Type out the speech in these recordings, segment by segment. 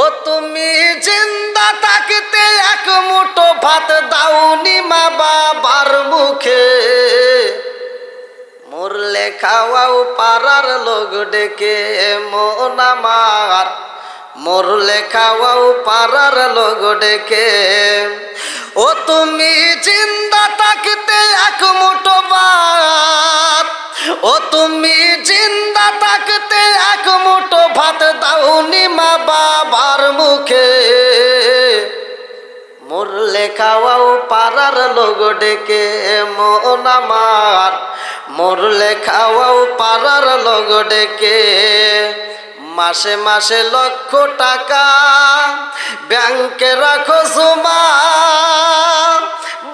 ও তুমি জিন্দা থাকতে এক মুঠো ভাত দাওনি মা বাবার মুখে, মরলে খাওয়াও পাড়ার লোক ডেকে মন আমার, মরলে খাওয়াও পাড়ার লোক ডেকে। ও তুমি জিন্দা থাকতে এক মুঠো ভাত, ও তুমি জিন্দা থাকতে এক মুঠো ভাত দাওনি মা বাবার মুখে, মরলে খাওয়াও পাড়ার লোক ডেকে মন আমার, মরলে খাওয়াও পাড়ার লোক ডেকে। মাসে মাসে লক্ষ টাকা ব্যাংকে রাখো জমা,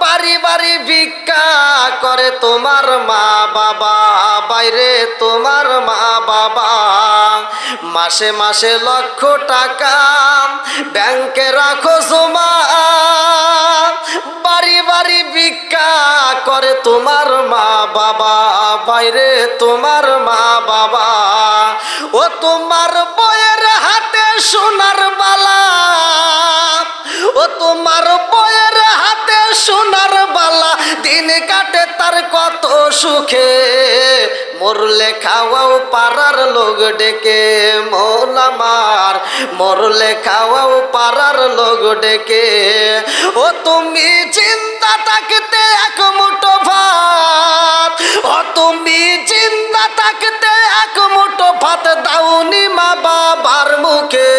বাড়ি বাড়ি ভিক্ষা করে তোমার মা বাবা, বাইরে তোমার মা বাবা। মাসে মাসে লক্ষ টাকা ব্যাংকে রাখো জমা, বাড়ি বাড়ি ভিক্ষা করে তোমার মা বাবা, বাইরে তোমার মা বাবা। ও তোমার বউয়ের হাতে সোনার বালা, ও তোমার বউয়ের হাতে সোনার বালা, দিন কাটে তার কত সুখে, মরলে খাওয়াও পাড়ার লোক ডেকে মন আমার, মরলে খাওয়াও পাড়ার লোক ডেকে। ও তুমি চিন্তা থাকতে এক মুঠো ভাত, ও তুমি চিন্তা থাকতে এক মুঠো ভাত দাওনি মা বাবার মুখে,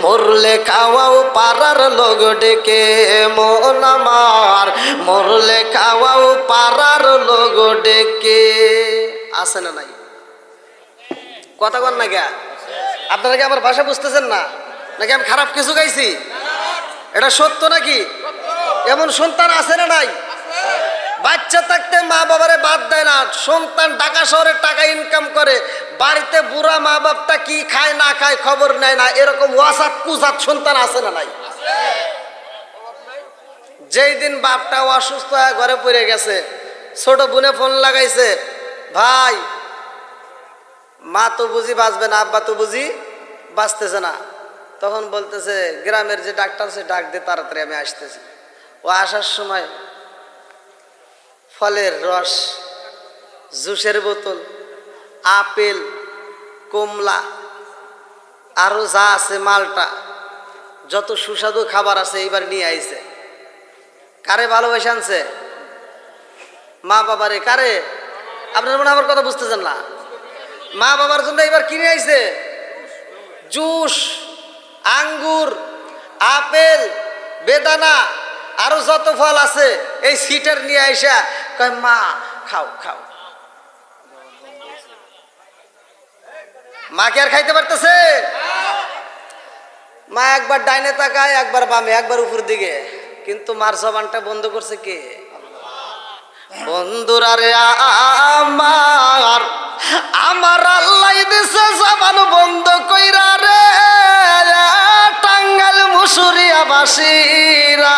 মরলে খাওয়াও পাড়ার লোক ডেকে মন আমার, মরলে খাওয়াও পাড়ার লোক ডেকে। আছে না নাই? কথা বল না কে? আপনারা কি আমার ভাষা বুঝতেছেন না, নাকি আমি খারাপ কিছু গাইছি? এটা সত্য নাকি? এমন সন্তান আছে না নাই? বাচ্চা থাকতে মা বাবারে বাদ দেয় না, সন্তান ঢাকা শহরে টাকা ইনকাম করে, বাড়িতে বুড়া মা বাপটা কি খায় না খায় খবর নেয় না, এরকম ওয়াসাত কুজাত সন্তান আছে না নাই? যেই দিন বাপটা অসুস্থ হয়ে ঘরে পড়ে গেছে, ছোট বোনে ফোন লাগাইছে, ভাই মা তো বুঝি বাঁচবে না, আব্বা তো বুঝি বাঁচতেছে না। তখন বলতেছে গ্রামের যে ডাক্তার সে ডাক দিয়ে তাড়াতাড়ি আমি আসতেছি। ও আসার সময় ফলের রস, জুসের বোতল, আপেল, কমলা, আরো যা আছে মালটা, যত সুস্বাদু খাবার আছে এইবার নিয়ে আইছে। কারে ভালোবেসে আনছে? মা বাবারে। কারে? আপনার মনে আমার কথা বুঝতেছেন না? মা বাবার জন্য এবার কিনে আইছে জুস, আঙ্গুর, আপেল, বেদানা, আরো যত ফল আছে এই সিটার নিয়ে আইসা কয় মা খাও খাও। মা কি আর খাইতে পারতেছে? মা একবার ডাইনে তাকায়, একবার বামে, একবার উপর দিকে, কিন্তু মার জবানটা বন্ধ করছে কে? বন্ধুরা রে আমার, আমার আল্লাহ দিছে জবান বন্ধ কইরা রে, টাঙ্গাইল মুসুরিয়া বাসীরা,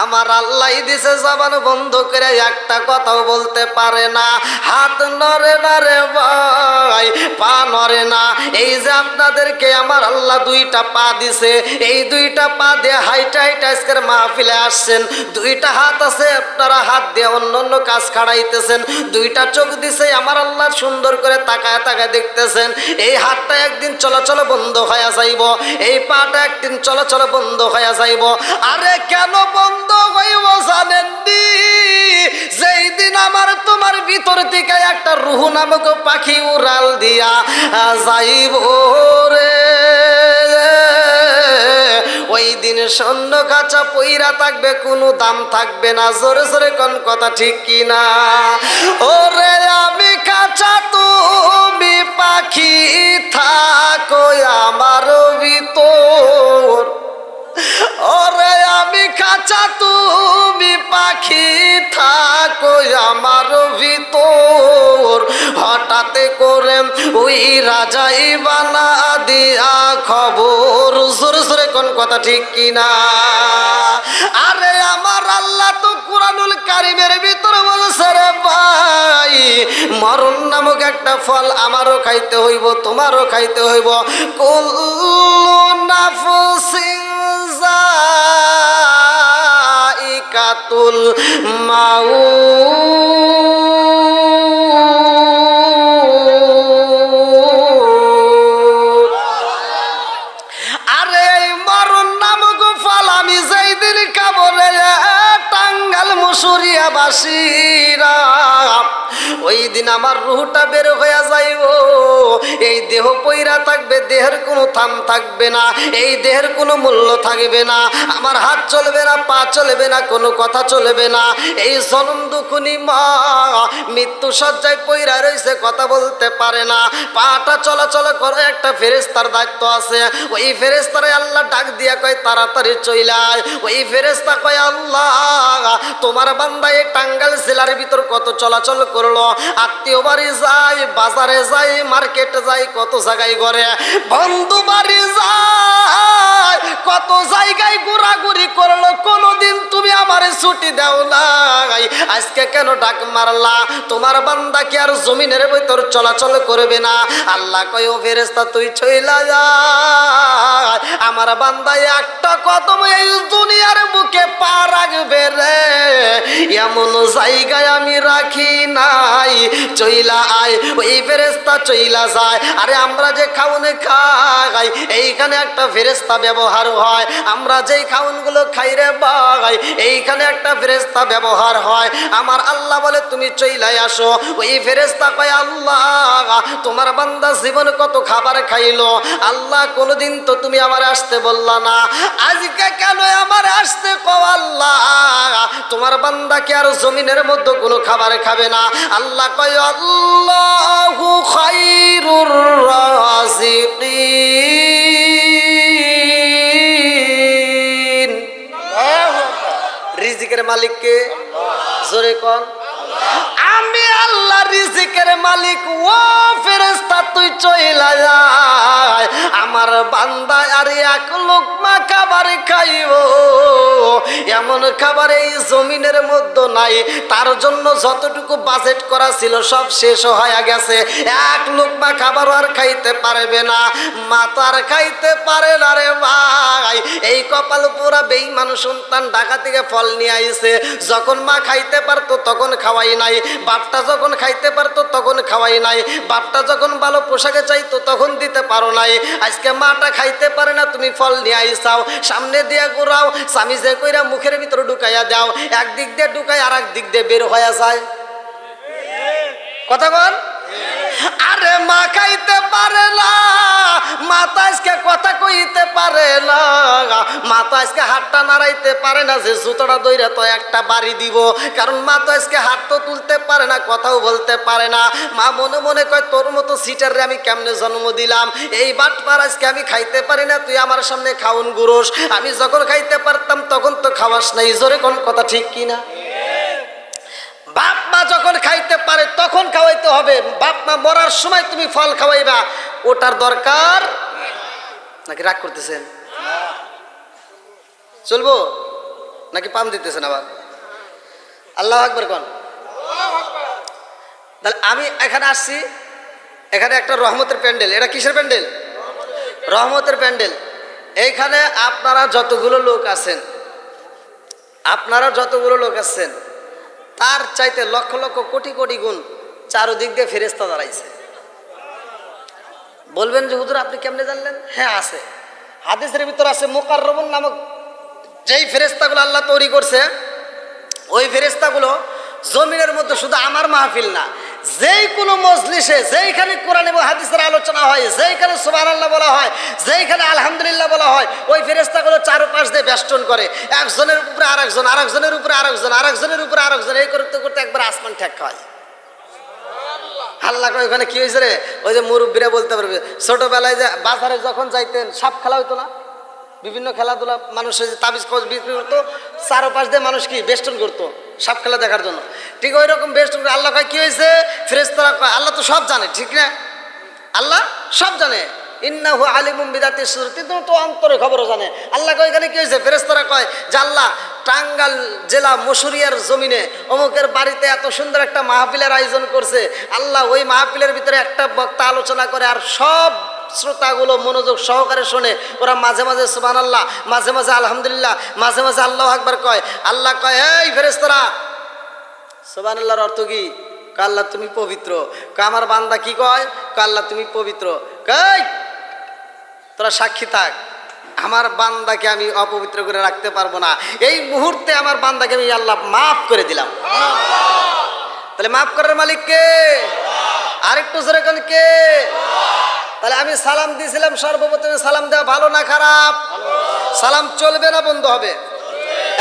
আমার আল্লাহ দিছে জবান বন্ধ করে একটা কথাও বলতে পারে না, হাত নড়ে না রে ভাই, পা নড়ে না। এই যে আপনাদেরকে আমার আল্লাহ দুইটা পা দিছে, এই দুইটা পা দিয়ে হাইটা হাইটা আজকের মাহফিলে আসছেন, দুইটা হাত আছে আপনারা হাত দিয়ে অন্য অন্য কাজ খাড়াইতেছেন, দুইটা চোখ দিছে আমার আল্লাহ সুন্দর করে তাকায় তাকায় দেখতেছেন। এই হাতটা একদিন চলাচল বন্ধ হয়ে যাইব, এই পাটা একদিন চলাচল বন্ধ হয়ে যাইব। আরে কেন বন্ধ হইব জানেন নি? যেই দিন আমার তোমার ভিতর থেকে একটা রুহ নামক পাখি উড়াল দিয়া যাইব রে, ওই দিন স্বর্ণ কাঁচা পইরা থাকবে, কোনো দাম থাকবে না। জোরে জোরে কোন কথা ঠিক কিনা? ওরে আমি কাঁচা তুমি পাখি থাকো আমার ভিতর, ওরে আমি কাঁচা তুমি পাখি থাকো আমার ভিতর, হঠাৎ করে ওই রাজাই বানা দিয়া খবর। জোরে জোরে কোন কথা ঠিক কিনা? আরে আমার আল্লাহ তো কুরআনুল কারীমের ভিতরে বলছে রে ভাই, মরণ নামক একটা ফল আমারও খাইতে হইব, তোমারও খাইতে হইব। কুল্লু নাফসিন যায়িকাতুল মাউত। আরে এই মরণ নামক ফল আমি যেই দিন খাবো রে টাঙ্গাল মুসুরিয়া বাসীরা, ওই দিন আমার রুহটা বের হইয়া যাইব। এই দেহ পইরা থাকবে, দেহের কোনো থাম থাকবে না, এই দেহের কোনো মূল্য থাকবে না। আমার হাত চলবে না, পা চলবে না, কোনো কথা চলবে না। এই জনম দুখুনি মা মৃত্যু সজ্জায় পইরা রইছে, কথা বলতে পারে না, পাটা চলাচল করে। একটা ফেরেশতার দায়িত্ব আছে, ওই ফেরেশতারে আল্লাহ ডাক দিয়া কয় তাড়াতাড়ি চইলায়। ওই ফেরেশতা কয় আল্লাহ তোমার বান্দা এই টাঙ্গাইল জেলার ভিতর কত চলাচল করলো, আত্মীয় বাড়ি যায়, বাজারে যায়, মার্কেটে যায়, কত জায়গায় ঘরে বন্ধু বাড়ি যায়, কত জায়গায় ঘোরাঘুরি করলো, কোনোদিন তুমি আমারে ছুটি দাও নাই, আজকে কেন ডাক মারলা? তোমার বান্দা কি আর জমিনের ভিতর চলাচল করবে না? আল্লাহ কয় ও ফেরেশতা তুই চইলা যা, আমার বান্দা একটা কদম এই দুনিয়ার বুকে পা রাখবে রে এমন জায়গায় আমি রাখি নাই, চইলা আয়। ওই ফেরেশতা চইলা যায়। আরে আমরা যে খাওনে খাই এইখানে একটা ফেরেশতা ব্যবহার হয়, আমরা যেই খাওনগুলো খাই রে ভাই এইখানে একটা ফেরেশতা ব্যবহার হয়। আমার আল্লাহ বলে তুমি চইলাই আসো। ওই ফেরেশতা কয় আল্লাহ তোমার বান্দা জীবন কত খাবার খাইলো, আল্লাহ কোনোদিন তো তুমি আমার আসতে বললা না, আজকে কেন আমার আসতে কও আল্লাহ? তোমার বান্দা কি আর জমিনের মধ্যে কোনো খাবার খাবে না? আল্লাহ কয় আল্লাহু খায়রুর রাযিকিন। রিজিকের মালিক কে? জোরে কোন। আমি আল্লাহ রিজিকের মালিক। ও ফেরেশতা তুই চইলা যায়, আমার বান্দা আর এক লোকমা খাবার খাইব এমন খাবার এই জমিনের মধ্যে নাই, তার জন্য যতটুকু বাজেট করা ছিল সব শেষ হয়ে গেছে। এক লোকমা খাবার আর খাইতে পারবে না, মা তো আর খাইতে পারে না রে ভাই। এই কপাল পুরা বেঈমান সন্তান ঢাকা থেকে ফল নিয়ে আইছে, যখন মা খাইতে পারতো তখন খাওয়াই নাই, বাপটা যখন খাইতে পারতো তখন খাওয়াই নাই, বাপটা যখন ভালো পোশাকে চাইতো তখন দিতে পারো নাই। আজকে মাটা খাইতে পারে না, তুমি ফল নিয়ে আইসাও, সামনে দিয়ে ঘুরাও, স্বামী যে কইরা মুখের ভিতরে ঢুকাইয়া দাও, একদিক দিয়ে ঢুকাই আর এক দিক দিয়ে বের হয়ে যায়। কথা বল। আরে মা খাইতে পারে না, মা তো আজকে কথা কইতে পারে না, মা তো আজকে হাতটা নাড়াইতে পারে না যে জুতোটা দইরা তো একটা বাড়ি দিব, কারণ মা তো আজকে হাত তো তুলতে পারে না, কথাও বলতে পারে না। মা মনে মনে কয় তোর মতো সিটারে আমি কেমনে জন্ম দিলাম, এই বাটপার আজকে আমি খাইতে পারি না, তুই আমার সামনে খাউন গুরস, আমি যখন খাইতে পারতাম তখন তো খাওয়াস নাই। জোরে কোন কথা ঠিক কিনা? বাপ মা যখন খাইতে পারে তখন খাওয়াইতে হবে, বাপ মা মরার সময় তুমি ফল খাওয়াইবা, ওটার দরকার নাকি? রাগ করতেছেন? চলবো নাকি পাম দিতেছেন আবার? আল্লাহু আকবার কোন। তাহলে আমি এখানে আসছি, এখানে একটা রহমতের প্যান্ডেল। এটা কিসের প্যান্ডেল? রহমতের প্যান্ডেল। এইখানে আপনারা যতগুলো লোক আছেন, আপনারা যতগুলো লোক আছেন তার চাইতে লক্ষ লক্ষ কোটি কোটি গুণ চারদিক দিয়ে ফেরেশতা দাঁড়াইছে। বলবেন যে হুজুর আপনি কেমনে জানলেন? হ্যাঁ আছে, হাদিসের ভিতর আছে। মুকাররবুন নামক যেই ফেরেশতাগুলো আল্লাহ তৈরি করছে, ওই ফেরেশতাগুলো জমিনের মধ্যে শুধু আমার মাহফিল না, যেই কোনো মজলিসে যেইখানে কোরআন এবং হাদিসের আলোচনা হয়, যেইখানে সুবহানাল্লাহ বলা হয়, যেইখানে আলহামদুলিল্লাহ বলা হয়, ওই ফেরেশতাগুলো চারপাশ দিয়ে বেষ্টন করে, একজনের উপরে আরেকজন, আরেকজনের উপরে আরেকজন, আরেকজনের উপরে আরেকজন, এই করতে করতে একবার আসমান ঠেক হয়। আল্লাহ কয় ওখানে কি হয়েছে রে? ওই যে মুরব্বীরা বলতে পারবে, ছোটবেলায় যে বাজারে যখন যাইতেন সাপ খেলা হইতো না, বিভিন্ন খেলাধুলা মানুষের যে তাবিজ কবজ বিক্রি করতো, চারপাশ দিয়ে মানুষ কি বেষ্টন করতো সাপ খেলা দেখার জন্য, ঠিক ওই রকম বেষ্টন করে। আল্লাহ কয় কি হয়েছে? ফেরেশতারা কয় আল্লাহ তো সব জানে, ঠিক না? আল্লাহ সব জানে, ইন্নাহু আলিমুম বিদাতিস সুদূর, কিন্তু তো অন্তরে খবরও জানে। আল্লাহ কয় এখানে কি হয়েছে? ফেরেশতারা কয় যে আল্লাহ টাঙ্গাইল জেলা মশুরিয়ার জমিনে অমুকের বাড়িতে এত সুন্দর একটা মাহফিলের আয়োজন করছে। আল্লাহ ওই মাহফিলের ভিতরে একটা বক্তা আলোচনা করে আর সব শ্রোতাগুলো মনোযোগ সহকারে শোনে। ওরা মাঝে মাঝে সুবহানাল্লাহ, মাঝে মাঝে আলহামদুলিল্লাহ, মাঝে মাঝে আল্লাহু আকবার কয়। আল্লাহ কয়, এই ফেরেশতারা, সুবহানাল্লাহর অর্থ কি? কয় আল্লাহ তুমি পবিত্র। কয় আমার বান্দা কি কয়? কয় আল্লাহ তুমি পবিত্র। কয় তোরা সাক্ষী থাক, আমার বান্দাকে আমি অপবিত্র করে রাখতে পারবো না। এই মুহূর্তে আমার বান্দাকে আমি আল্লাহ মাফ করে দিলাম। তাহলে মাফ করার মালিক কে? আরেকটু জোরে কোন কে? তাহলে আমি সালাম দিয়েছিলাম, সর্বপ্রথমে সালাম দেওয়া ভালো না খারাপ? সালাম চলবে না বন্ধ হবে?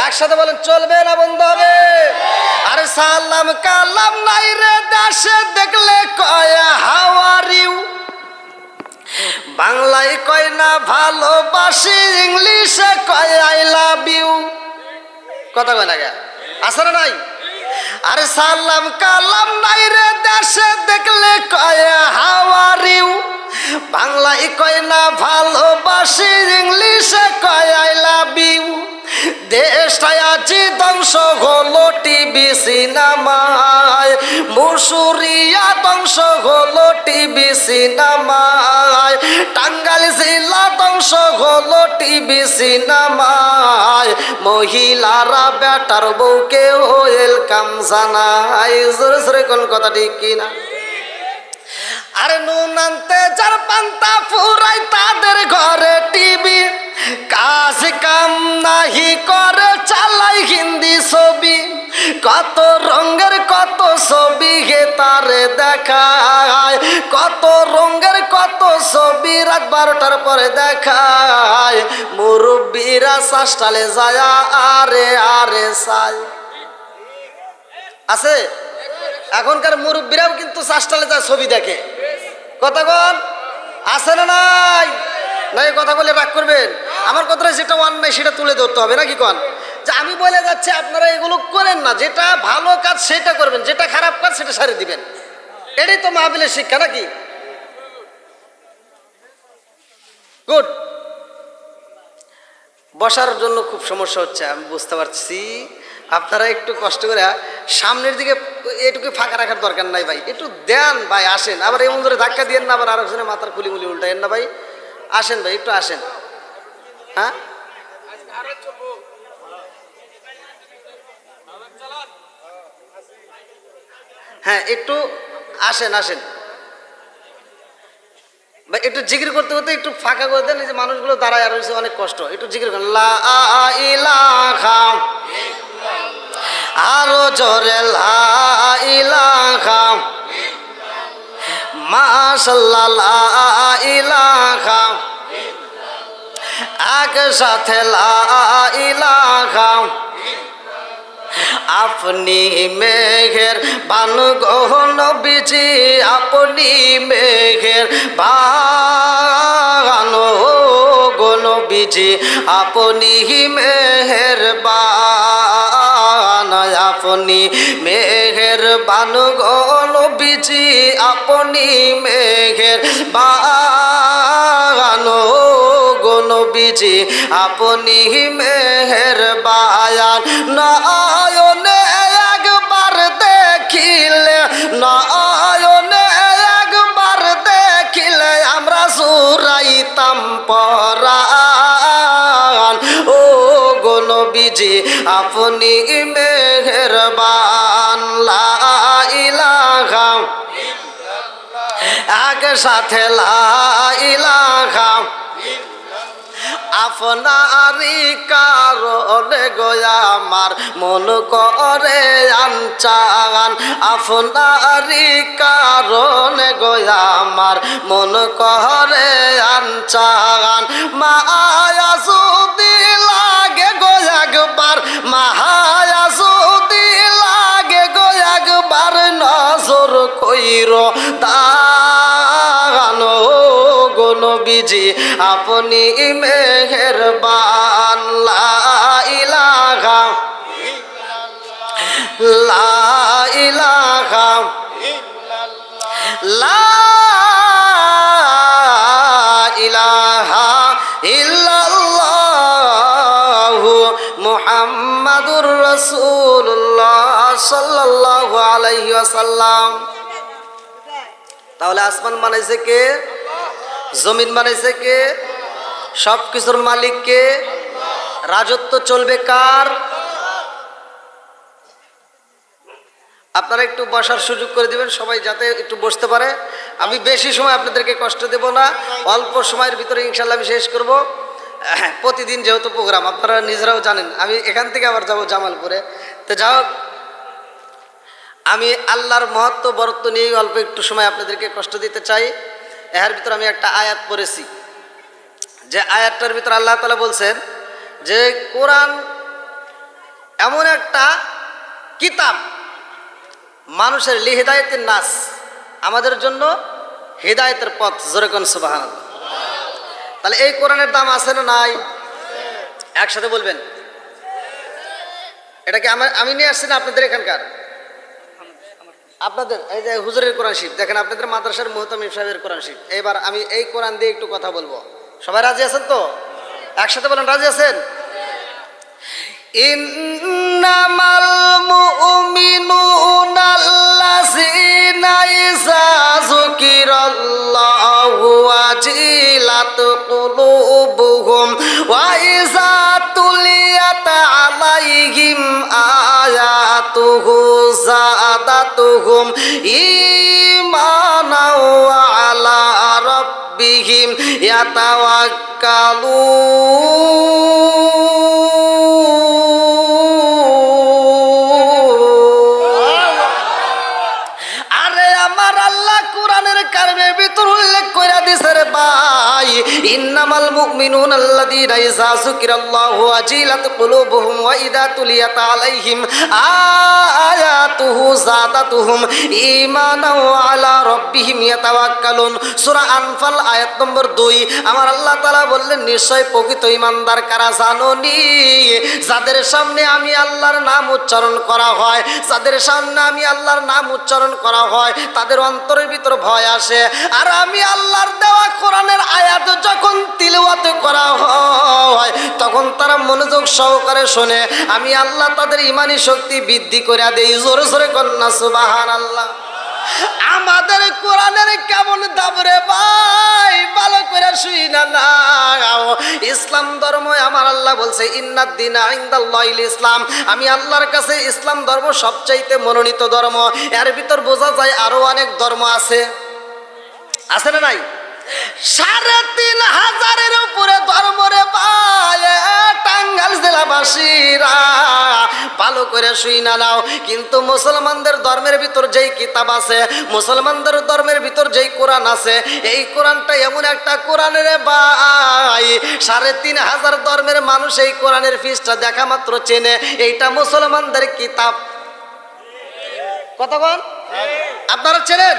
একসাথে বলেন, চলবে না বন্ধ হবে? আরে সালাম কালাম নাই রে দেশে, দেখলে কয় হাউ আর ইউ। বাংলায় কয় না ভালোবাসি, ইংলিশে কয় আই লাভ ইউ। কথা কয় না গে? আছে না নাই? আরে সালাম কালাম নাই রে দেশে, দেখলে কয় হাউ আর ইউ। বাংলায় কয় না ভালোবাসি, ইংলিশে কয় আই লাভ ইউ। দেশটায় আজি ধ্বংস হলো টিভি সিনেমায়, মুসুরিয়া ধ্বংস হলো টিভি সিনেমায়, টাঙ্গাইল জেলা ধ্বংস হলো টিভি সিনেমায়। মহিলারা বেটার বউকে ওয়েলকাম জানায়। জোরে জোরে কোন কথা ঠিক কিনা? আরে নুন আনতে যার পান্তা ফুরাই, তাদের ঘরে টিভি, কাজ কাম নাহি করে চালাই হিন্দি ছবি। কত রঙের কত ছবি হে তারে দেখায়, কত রঙের কত ছবি রাত 12টার পরে দেখায়। মুরব্বীরা শাসটালে যায় আরে আরে চাই। আছে এখনকার মুরব্বীরাও কিন্তু শাসটালে যায় ছবি দেখে। কথা কন আছে না নাই? নাই কথা বলে রাগ করবেন? আমার কথাটা যেটা অন্যায় সেটা তুলে ধরতে হবে নাকি কন? যে আমি বলে যাচ্ছি আপনারা এগুলো করেন না, যেটা ভালো কাজ সেটা করবেন, যেটা খারাপ কাজ সেটা সারিয়ে দিবেন। এটাই তো মাহফিলের শিক্ষা নাকি? গুড। বসার জন্য খুব সমস্যা হচ্ছে, আমি বুঝতে পারছি। আপনারা একটু কষ্ট করে সামনের দিকে এটুকু ফাঁকা রাখার দরকার নাই ভাই, একটু দেন ভাই, আসেন। আবার এমন ধরে ধাক্কা দিয়েন না, আবার আরেকজনের মাথার খুলি মুলি উল্টাইন না ভাই। আসেন ভাই, একটু আসেন। হ্যাঁ হ্যাঁ একটু আসেন আসেন ভাই, একটু জিকির করতে করতে একটু ফাঁকা করে দেন। এই যে মানুষগুলো দাঁড়ায় আর হয়েছে, অনেক কষ্ট। একটু জিকির করেন, লা ইলাহা, আরো জোরে লা ইলাহা, মাশাআল্লাহ লা ইলাহা, একসাথে লা ইলাহা। আপনি মেঘের বান গো নবীজি, আপনি মেঘের বান গো নবীজি, আপনি মেঘের বান, আপনি মেঘের বান গো নবীজি, আপনি মেঘের বান গো নবীজি, আপনি মেঘের বায়ান। নয়নে একবার দেখিলে, নয়নে একবার দেখিলে আমরা জুড়াইতাম পরাণ। ও গো নবীজি আপনি মেহেরবান। লা ইলাহা, একসাথে লা ইলাহা। আপনারই কারণে গোয়া আমার মন করে আনচান, আপনারই কারণে গোয়া আমার মন করে আনচান। মায়া যদি লাগে গো একবার, মায়া যদি লাগে গো একবার, নজর কইর দান। গো নবীজি আপনি মেহেরবান। লা ইলাহা, লা ইলাহা, লা ইলাহা ইল্লাল্লাহু মুহাম্মাদুর রাসূলুল্লাহ সাল্লাল্লাহু আলাইহি ওয়াসাল্লাম। তাহলে আসমান বানাইছে কে? জমিন বানাইছে কে? সব কিছুর মালিক কে? রাজত্ব চলবে কার? আপনারা একটু বসার সুযোগ করে দিবেন, সবাই যাতে একটু বসতে পারে। আমি বেশি সময় আপনাদেরকে কষ্ট দেব না, অল্প সময়ের ভিতরে ইনশাল্লাহ আমি শেষ করব। প্রতিদিন যেহেতু প্রোগ্রাম আপনারা নিজেরাও জানেন, আমি এখান থেকে আবার যাব জামালপুরে। তো যাও, আমি আল্লাহর মহত্ব বরত্ব নিয়ে অল্প একটু সময় আপনাদেরকে কষ্ট দিতে চাই। এর ভিতরে আমি একটা আয়াত পড়েছি, যে আয়াতটার ভিতরে আল্লাহ তাআলা বলছেন যে কোরআন এমন একটা কিতাব, মানুষের লিহিদায়তের নাস, আমাদের জন্য হিদায়তের পথ। জোরে কোন সুবহানাল্লাহ। তাহলে এই কোরআনের দাম আছে না নাই? একসাথে বলবেন। এটা কি আমি নিয়ে আসছি না আপনাদের এখানকার? আপনাদের এই যে হুজুরের কোরআন শরীফ দেখেন, আপনাদের মাদ্রাসার মুহতামিম সাহেবের কোরআন শরীফ। এবার আমি এই কোরআন দিয়ে একটু কথা বলবো। সবাই রাজি আছেন তো? একসাথে বলেন, রাজি আছেন? ইন্নামাল মুমিনুনা আল্লাযীনা ইযা যুকিরাল্লাহু ওয়াজিলাত কুলুবুহুম ওয়া ইযা তুলিয়াত আলাইহিম আয়াতুহু যাদাতুহুম ঈমানাও ওয়া আলা রাব্বিহিম ইয়াতাওয়াক্কালুন। ইন্নামাল মুমিনুনা আল্লাযীনা ইযা যুকিরাল্লাহু ওয়াজিলাত কুলুবুহুম ওয়া ইযা তুলিয়াত আলাইহিম আয়াতুহু যাদাতুহুম ঈমানাও ওয়া আলা রাব্বিহিম ইয়াতাওয়াক্কালুন। সূরা আনফাল আয়াত নম্বর 2। আমার আল্লাহ তাআলা বললেন, নিশ্চয় প্রকৃত ঈমানদার কারা জানোনি? যাদের সামনে আমি আল্লাহর নাম উচ্চারণ করা হয়, যাদের সামনে আমি আল্লাহর নাম উচ্চারণ করা হয়, তাদের অন্তরের ভিতর ভয় আসে। আর আমি আল্লাহর দেওয়া কোরআনের আয়াত যখন তিলাওয়াত করা হয়, তখন তারা মনোযোগ সহকারে শোনে। আমি আল্লাহ তাদের ঈমানি শক্তি বৃদ্ধি করে দেই। জোরে জোরে কন্যা সুবহানাল্লাহ। আমাদের কোরআনের কেমন দাম রে ভাই, ভালো করে শুই না না। ইসলাম ধর্ম আমার আল্লাহ বলছে ইন্নাদ দীনা ইনদাল্লাহিল ইসলাম। আমি আল্লাহর কাছে ইসলাম ধর্ম সবচাইতে মনোনীত ধর্ম। এর ভিতর বোঝা যায় আরো অনেক ধর্ম আছে, আছে না নাই? ৩৫০০০-এর উপরে ধর্ম রে ভাই। টাঙ্গাইল জেলাবাসীরা ভালো করে শুই না নাও। কিন্তু মুসলমানদের ধর্মের ভিতর যেই কিতাব আছে, মুসলমানদের ধর্মের ভিতর যেই কোরআন আছে, এই কোরআনটা এমন একটা কোরআন রে ভাই, ৩৫০০০ ধর্মের মানুষ এই কোরআনের পৃষ্ঠা দেখা মাত্র চেনে এইটা মুসলমানদের কিতাব। কতক্ষণ আপনারা চেনেন?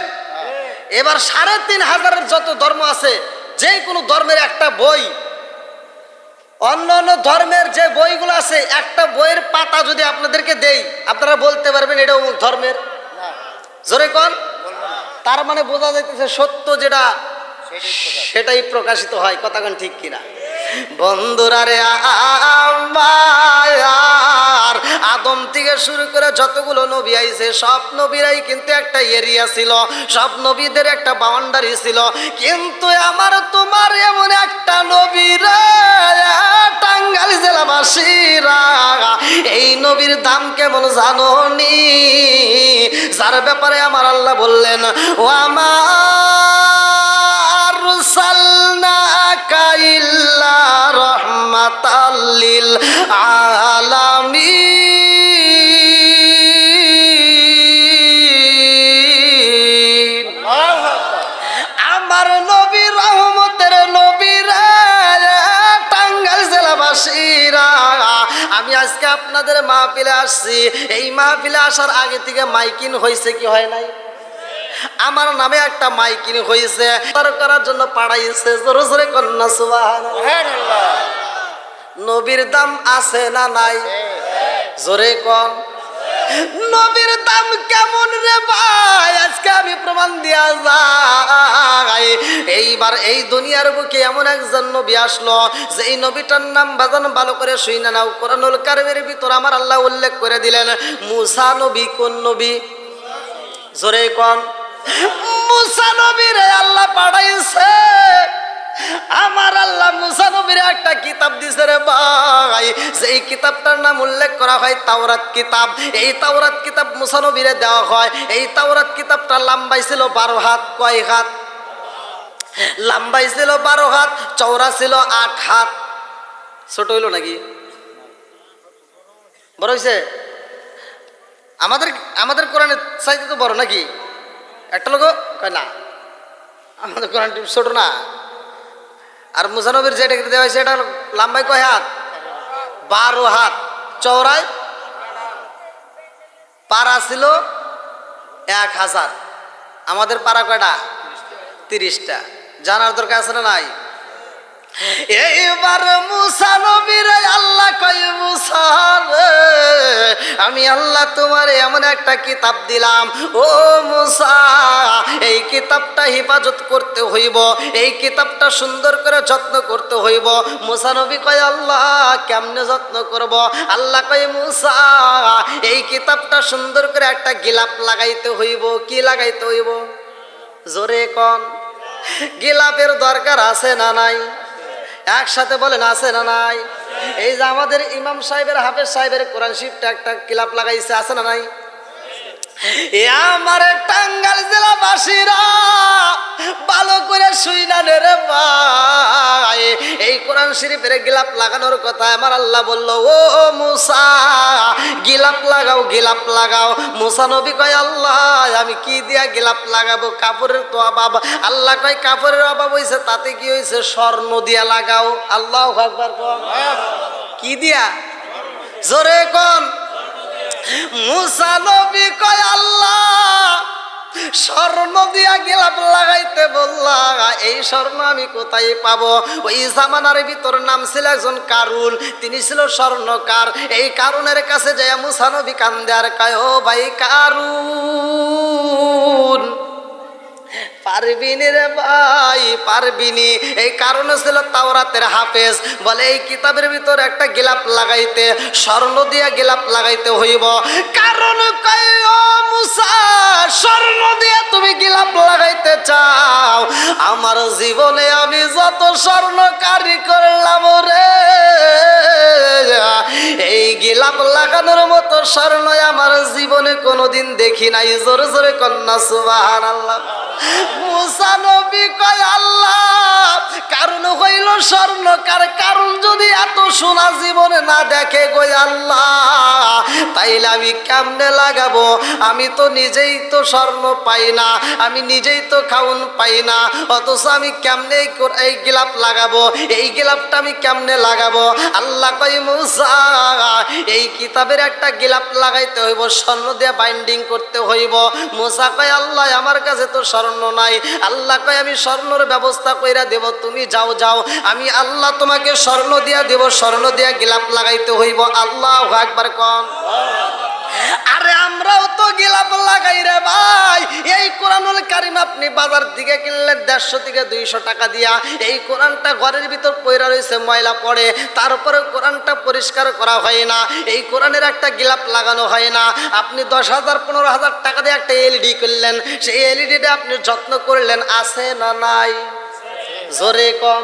এবার ৩৫০০০ যত ধর্ম আছে, যে কোনো ধর্মের একটা বই, অন্য অন্য ধর্মের যে বইগুলো আছে, একটা বইয়ের পাতা যদি আপনাদেরকে দেই, আপনারা বলতে পারবেন এটা অমুক ধর্মের? জোরে কোন। তার মানে বোঝা যাইতেছে সত্য যেটা সেটাই প্রকাশিত হয়। কথা কোন ঠিক কিনা? বন্ধুরা রে, আমার আদম থেকে শুরু করে যতগুলো নবী আইছে, সব নবীরাই কিন্তু একটা এরিয়া ছিল, সব নবীদের একটা বাউন্ডারি ছিল। কিন্তু আমার তোমার এমন একটা নবী রে টাঙ্গাইল জেলাবাসীরা, এই নবীর দাম কেমন জানোনি? যার ব্যাপারে আমার আল্লাহ বললেন, ও আমার আরসালনাকা ইল্লা রাহমাতাল লিল আলামিন। আমার নবী রহমতের নবী রে টাঙ্গাইল জেলাবাসীরা। আমি আজকে আপনাদের মাহফিলে আসছি, এই মাহফিলে আসার আগে থেকে মাইকিং হয়েছে কি হয় নাই? আমার নামে একটা মাইকিং হয়েছে, তার করার জন্য পাঠাইছে। জোরে জোরে কন্যা সুবহানাল্লাহ। নবীর দাম আছে না নাই? জোরে কন। নবীর দাম কেমন রে ভাই, আজকে আমি প্রমাণ দিয়া যাই। এইবার এই দুনিয়ার বুকে এমন একজন নবী আসলো, যে এই নবীটার নাম বাজান ভালো করে শুইনা নাও। কোরআনুল কারীমের ভিতর আমার আল্লাহ উল্লেখ করে দিলেন মুসা নবী। কোন নবী? জোরে কোন? মুসা নবীরে আল্লাহ পাঠাইছে। আমার আল্লাহ মুসা নবীর একটা কিতাব দিছে রে ভাই, যেই কিতাবটার নাম উল্লেখ করা হয় তাওরাত কিতাব। এই তাওরাত কিতাব মুসা নবীরে দেওয়া হয়। এই তাওরাত কিতাবটা লম্বাই ছিল 12 হাত। কয় হাত? লম্বাই ছিল 12 হাত, চওড়া ছিল 8 হাত। ছোট হইল নাকি? বড় হয়েছে? আমাদের কোরআনের চাইতে তো বড় নাকি? একটা লোক কয় না, আমাদের কোরআন ছোট না। আর মুসা নবীর যেটা দেওয়া হয়েছে এটা লম্বাই কয় হাত? 12 হাত, চওড়ায় পারা ছিল 1000। আমাদের পারা কয়টা? 30টা। জানার দরকার আছে না নাই? এইবার মুসা নবীর আল্লাহ কয় মুসা রে, আমি আল্লাহ তোমার এমন একটা কিতাব দিলাম। ও মুসা, এই কিতাবটা হেফাজত করতে হইব, এই কিতাবটা সুন্দর করে যত্ন করতে হইব। মুসা নবী কয় আল্লাহ কেমনে যত্ন করব? আল্লাহ কয় মুসা, এই কিতাবটা সুন্দর করে একটা গিলাপ লাগাইতে হইব। কি লাগাইতে হইব? জোরে কোন? গিলাপের দরকার আছে না নাই? একসাথে বলেন আছে না নাই? এই যে আমাদের ইমাম সাহেবের, হাফেজ সাহেবের কোরআন শরীফটা একটা গিলাপ লাগাইছে, আছে না নাই? আমার টাঙ্গাইল জেলাবাসীরা ভালো করে শুইনা রে ভাই, এই কোরআন শরীফের গিলাপ লাগানোর কথা আমার আল্লাহ বলল ও মুসা গিলাপ লাগাও, গিলাপ লাগাও। মুসা নবী কয় আল্লাহ আমি কি দিয়া গিলাপ লাগাবো? কাপড়ের তো অভাব। আল্লাহ কয় কাপড়ের অভাব হয়েছে, তাতে কি হয়েছে? স্বর্ণ দিয়া লাগাও। আল্লাহু আকবার। কি দিয়া? জোরে কোন? মুসা নবী কয় আল্লাহ স্বর্ণ দিয়া গিলাপ লাগাইতে বললা, এই স্বর্ণ আমি কোথায় পাবো? ওই জামানার ভিতর নাম ছিল একজন কারুন, তিনি ছিল স্বর্ণকার। এই কারুনের কাছে যায় মুসা নবী কান্দে আর কয় ও ভাই কারুন, পারবিনি রে ভাই, পারবিনি। এই কারণে ছিল তাওরাতের হাফেজ, বলে এই কিতাবের ভিতর একটা গিলাপ লাগাইতে স্বর্ণ দিয়া গিলাপ লাগাইতে হইব। কারণ কয় ও মুসা স্বর্ণ দিয়া তুমি গিলাপ লাগাইতে চাও? আমার জীবনে আমি যত স্বর্ণ কারি করলাম রে, এই গিলাপ লাগানোর মতো স্বর্ণ আমার জীবনে কোনোদিন দেখি নাই। জোরে জোরে কন্যা সুবহানাল্লাহ। মুসা নবী কয় আল্লাহ কারণ হইল স্বর্ণকার, কারণ যদি এত সোনা জীবনে না দেখে গো আল্লাহ, তাইলে আমি কেমনে লাগাবো? আমি তো নিজেই তো স্বর্ণ পাই না, আমি নিজেই তো খাউন পাই না, অথচ আমি কেমনে এই গিলাপ লাগাবো? এই গিলাপটা আমি কেমনে লাগাবো? আল্লাহ কয় মুসা এই কিতাবের একটা গিলাপ লাগাইতে হইব, স্বর্ণ দিয়ে বাইন্ডিং করতে হইব। মুসা কয় আল্লাহ আমার কাছে তো স্বর্ণ নাই। আল্লাহ কয় আমি স্বর্ণের ব্যবস্থা কইরা দেব, তুমি যাও যাও, আমি আল্লাহ তোমাকে স্বর্ণ দিয়া দেব, স্বর্ণ দিয়া গিলাপ লাগাইতে হইব। আল্লাহু আকবার কোন? আরে আমরাও তো গিলাপ লাগাই রে ভাই। এই কোরআনুল কারীম আপনি বাজার থেকে কিনলেন 150 থেকে 200 টাকা দিয়া, এই কোরআনটা ঘরের ভিতর পয়রা রয়েছে, ময়লা পড়ে, তারপরে কোরআনটা পরিষ্কার করা হয় না, এই কোরআনের একটা গিলাপ লাগানো হয় না। আপনি 10,000 15,000 টাকা দিয়ে একটা এলইডি কিনলেন, সেই এলইডিটা আপনি যত্ন করলেন, আছে না নাই? জোরে কম।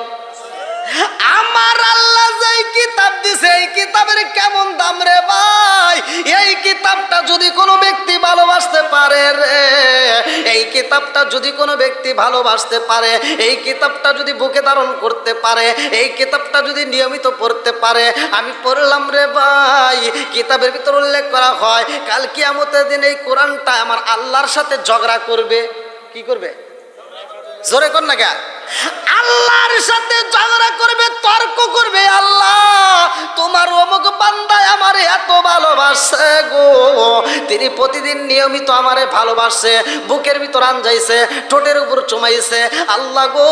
আমার আল্লাহ যেই কিতাব দিছে এই কিতাবের কেমন দাম রে ভাই? এই কিতাবটা যদি কোনো ব্যক্তি ভালোবাসতে পারে রে, এই কিতাবটা যদি কোনো ব্যক্তি ভালোবাসতে পারে, এই কিতাবটা যদি বুকে ধারণ করতে পারে, এই কিতাবটা যদি নিয়মিত পড়তে পারে, আমি পড়লাম রে ভাই, কিতাবের ভিতর উল্লেখ করা হয় কাল কিয়ামতের দিন এই কোরআনটা আমার আল্লাহর সাথে ঝগড়া করবে। কি করবে? জোরে কর না কে? আল্লাহর সাথে ঝগড়া করবে, তর্ক করবে। আল্লাহ তোমার অমুক বান্দায় আমারে এত ভালোবাসছে গো, তিনি প্রতিদিন নিয়মিত আমারে ভালোবাসছে, বুকের ভিতর আনজাইছে, ঠোঁটের উপর চুমাইছে। আল্লাহ গো,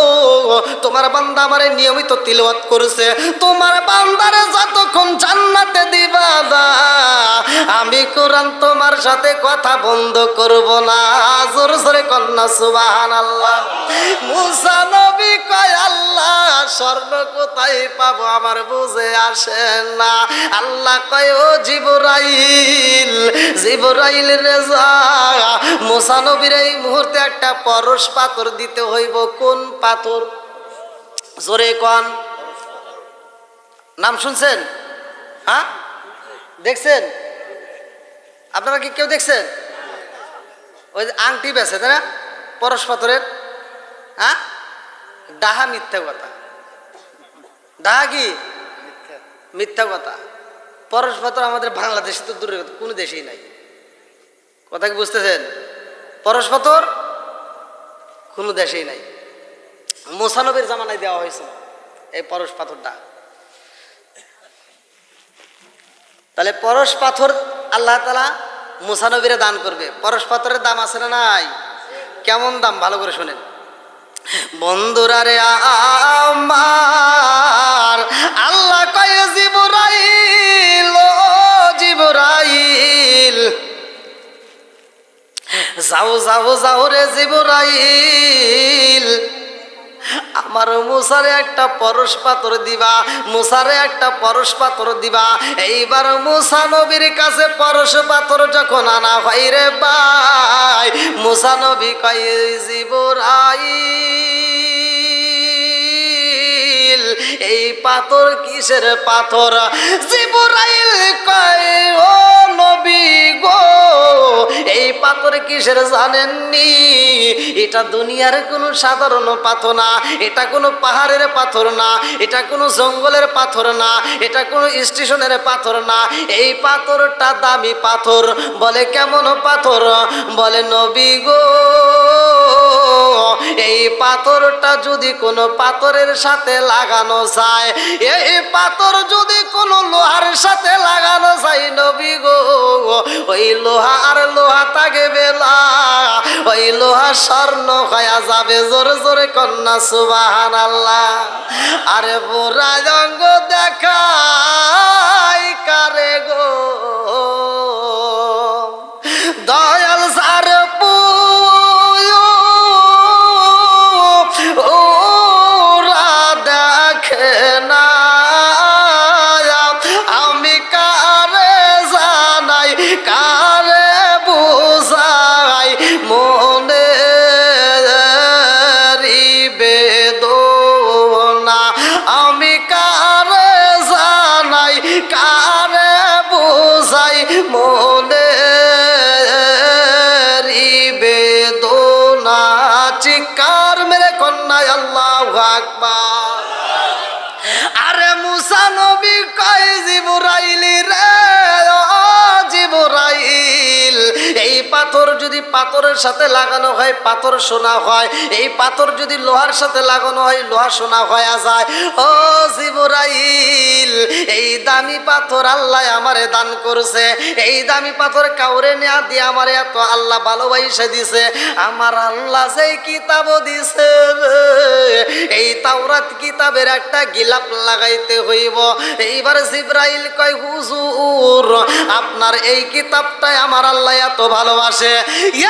তোমার বান্দা আমারে নিয়মিত তিলাওয়াত করছে, তোমার বান্দারে যতক্ষণ জান্নাতে দিবা না, আমি কোরআন তোমার সাথে কথা বন্ধ করব না। জোরে জোরে কন্যা সুবহানাল্লাহ। মুসা নবী কয় আল্লাহ স্বর্ণ কোথায় পাবো আমার বুঝে আসে না। আল্লাহ কয় ও জিবরাইল, জিবরাইল রে যা, মুসা নবীর এই মুহূর্তে একটা পরশ পাথর দিতে হইব। কোন পাথর? জোরে কোন নাম শুনছেন? হ্যাঁ দেখছেন? আপনারা কি কেউ দেখছেন? ওই যে আংটি বেছে তাই না পরশ পাথরের? হ্যাঁ ডাহা মিথ্যা কথা। ডাহা কি মিথ্যা কথা। পরশ পাথর আমাদের বাংলাদেশে তো দূরের কথা, কোনো দেশেই নাই। কথা কি বুঝতেছেন? পরশ পাথর কোনো দেশেই নাই। মুসা নবীর জামানায় দেওয়া হয়েছিল এই পরশ পাথরটা। তাহলে পরশ পাথর আল্লাহ তাআলা মুসা নবীরে দান করবে। পরশ পাথরের দাম আছে না নাই? কেমন দাম ভালো করে শোনেন বন্ধুরা রে আমার। আল্লাহ কয় জিবরাইল, ও জিবরাইল যাও যাও যাও রে জিবরাইল, আমার মুসারে একটা পরশ পাথর দিবা, মুসারে একটা পরশ পাথর দিবা। এইবার মুসা নবীর কাছে পরশ পাথর যখন আনা হয় রে ভাই, মুসা নবী কয় জিবরাইল এই পাথর কিসের পাথর? জিবরাইল কয় ও নবী গো, এই পাথর কিসের জানেননি? এটা দুনিয়ার কোনো সাধারণ পাথর না, এটা কোনো পাহাড়ের পাথর না, এটা কোনো জঙ্গলের পাথর না, এটা কোনো স্টেশনের পাথর না। এই পাথরটা দামি পাথর। বলে কেমন পাথর? বলে নবী গো, এই পাথরটা যদি কোনো পাথরের সাথে লাগানো যায়, এই পাথর যদি কোনো লোহার সাথে লাগানো যায় নবী গো, ওই লোহা আর লোহা থাকবে না, ওই লোহা স্বর্ণ হয়ে যাবে। জোরে জোরে কন্যা সুবহানাল্লাহ। আরে বুড়া রঙ্গ দেখাই কারে গো, দয়াল সার ওরা দেখে না, আমি কারে জানাই কারে বুঝাই মনে বেদনা, আমি কারে জানাই কারে বুঝাই মনে বেদনা। চিৎকার মেরে কন্যায় আল্লাহু আকবার। আরে মুসা নবী কয় জিবরাইল রে, ও জিবরাইল এই পাথর যদি পাথরের সাথে লাগানো হয় পাথর সোনা হয়, এই পাথর যদি লোহার সাথে লাগানো হয় লোহা সোনা হয়ে যায়। ও জিবরাইল এই দামি পাথর আল্লাহ আমারে দান করছে, এই দামি পাথর কাউরে নেয়া দিয়ে আমারে এত আল্লাহ ভালোবাসা দিছে। আমার আল্লাহ যেই কিতাব দিছে এই তাওরাত কিতাবের একটা গিলাপ লাগাইতে হইব। এইবার জিবরাইল কয় হুজুর আপনার এই কিতাবটাই আমার আল্লাহ এত ভালোবাসে,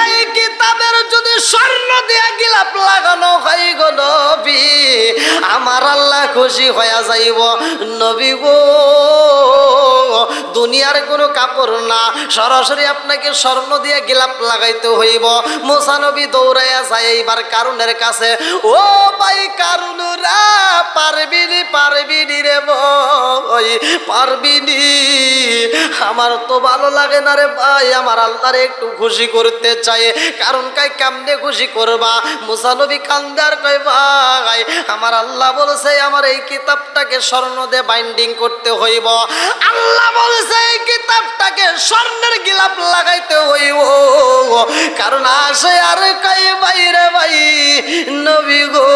এই কিতাবের যদি স্বর্ণ দিয়া গিলাপ লাগানো হয় গো নবী, আমার আল্লাহ খুশি হয়ে যাইব। নবী গো দুনিয়ার কোনো কাপড় না, সরাসরি আপনাকে স্বর্ণ দিয়ে গিলাপ লাগাইতে হইব। মুসা নবী দৌড়াইয়া যায় এইবার কারুনের কাছে। ও ভাই কারুনরা পারবিনি পারবিনি রে ভাই পারবিনি, আমার তো ভালো লাগে না রে ভাই, আমার আল্লাহরে একটু খুশি করতে চাই। কারণ কয় কেমনে খুশি করবা? মুসা নবী কান্দার কয় ভাই আমার আল্লাহ বলছে আমার এই কিতাবটাকে স্বর্ণ দিয়ে বাইন্ডিং করতে হইব। আল্লাহ বলছে এই কিতাবটাকে স্বর্ণের গিলাপ লাগাইতে হইব। কারণ আসে আর কয় ভাই রে ভাই নবী গো